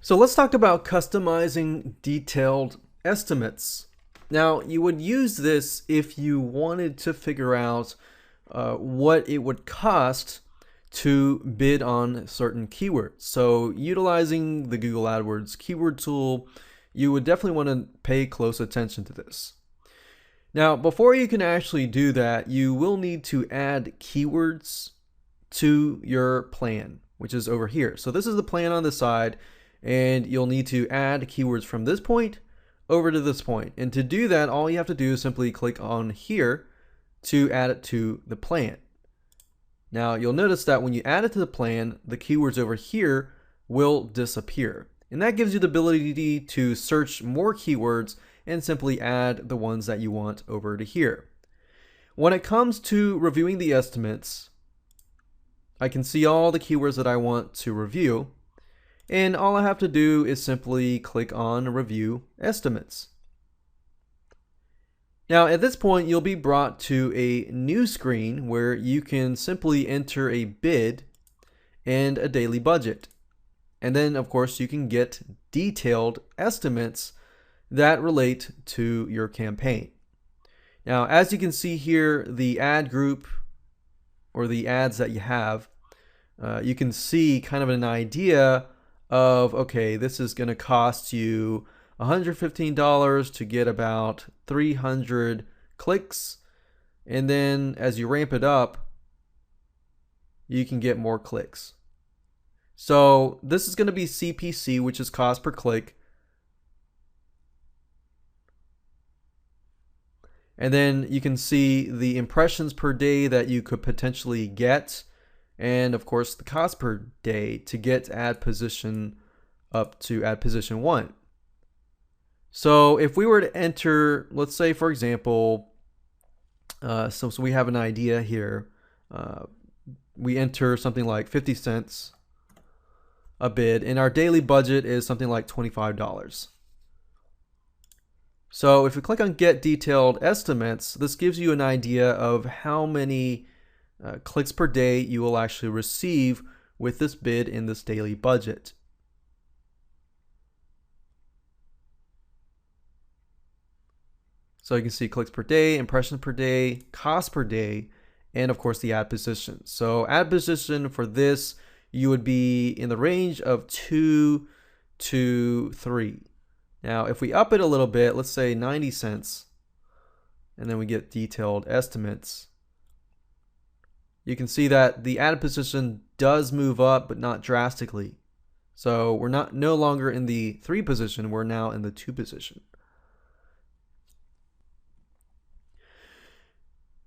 So let's talk about customizing detailed estimates. Now, you would use this if you wanted to figure out what it would cost to bid on certain keywords. So utilizing the Google AdWords keyword tool, you would definitely want to pay close attention to this. Now, before you can actually do that, you will need to add keywords to your plan, which is over here. So this is the plan on the side, and you'll need to add keywords from this point over to this point. And to do that, all you have to do is simply click on here to add it to the plan. Now you'll notice that when you add it to the plan, the keywords over here will disappear. And that gives you the ability to search more keywords and simply add the ones that you want over to here. When it comes to reviewing the estimates, I can see all the keywords that I want to review, and all I have to do is simply click on Review Estimates. Now at this point, you'll be brought to a new screen where you can simply enter a bid and a daily budget. And then of course you can get detailed estimates that relate to your campaign. Now as you can see here, the ad group or the ads that you have, you can see kind of an idea of, okay, this is going to cost you $115 to get about 300 clicks, and then as you ramp it up, you can get more clicks. So this is going to be CPC, which is cost per click. And then you can see the impressions per day that you could potentially get, and of course the cost per day to get ad position up to ad position 1. So if we were to enter, let's say for example, so we have an idea here, we enter something like 50 cents a bid, and our daily budget is something like $25. So if we click on Get Detailed Estimates, this gives you an idea of how many clicks per day you will actually receive with this bid in this daily budget. So you can see clicks per day, impressions per day, cost per day, and of course the ad position. So ad position for this, you would be in the range of 2 to 3. Now if we up it a little bit, let's say 90 cents, and then we get detailed estimates, you can see that the ad position does move up, but not drastically. So we're no longer in the 3 position, we're now in the 2 position.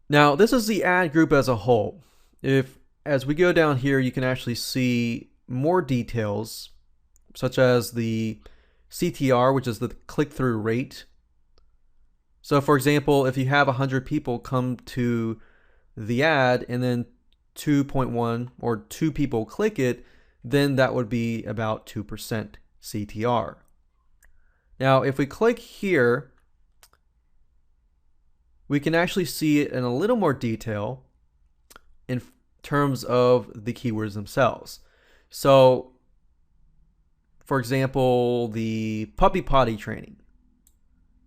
Now this is the ad group as a whole. As we go down here, you can actually see more details, such as the CTR, which is the click-through rate. So for example, if you have 100 people come to the ad and then 2.1 or 2 people click it, then that would be about 2% CTR. Now if we click here, we can actually see it in a little more detail in terms of the keywords themselves. So for example, the puppy potty training,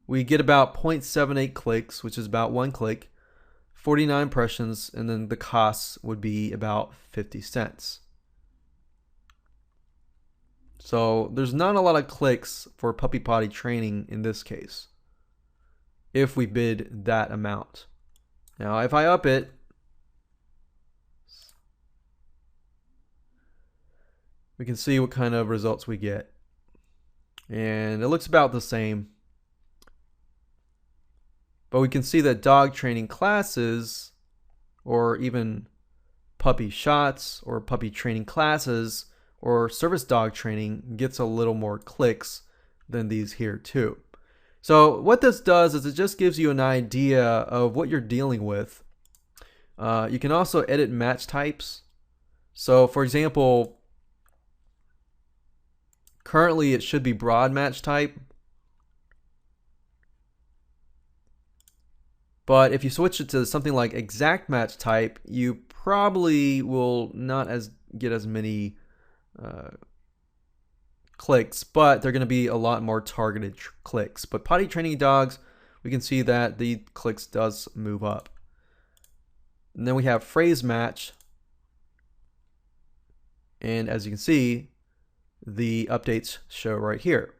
we get about 0.78 clicks, which is about 1 click, 49 impressions, and then the costs would be about 50 cents. So there's not a lot of clicks for puppy potty training in this case, if we bid that amount. Now if I up it, we can see what kind of results we get, and it looks about the same. But we can see that dog training classes, or even puppy shots, or puppy training classes, or service dog training gets a little more clicks than these here too. So what this does is it just gives you an idea of what you're dealing with. You can also edit match types. So for example, currently it should be broad match type, but if you switch it to something like exact match type, you probably will not get as many clicks, but they're going to be a lot more targeted clicks. But potty training dogs, we can see that the clicks does move up. And then we have phrase match. And as you can see, the updates show right here.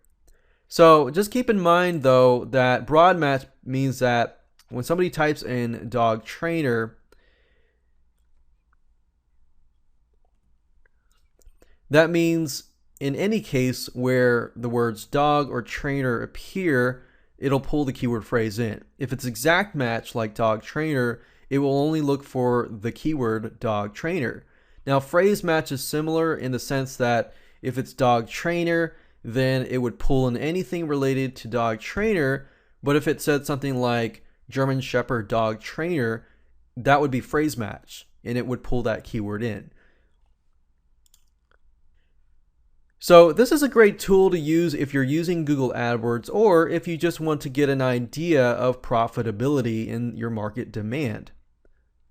So just keep in mind though that broad match means that when somebody types in dog trainer, that means in any case where the words dog or trainer appear, it'll pull the keyword phrase in. If it's exact match like dog trainer, it will only look for the keyword dog trainer. Now phrase match is similar in the sense that if it's dog trainer, then it would pull in anything related to dog trainer. But if it said something like German Shepherd dog trainer, that would be phrase match and it would pull that keyword in. So this is a great tool to use if you're using Google AdWords or if you just want to get an idea of profitability in your market demand.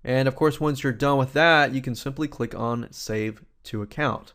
And of course, once you're done with that, you can simply click on Save to Account.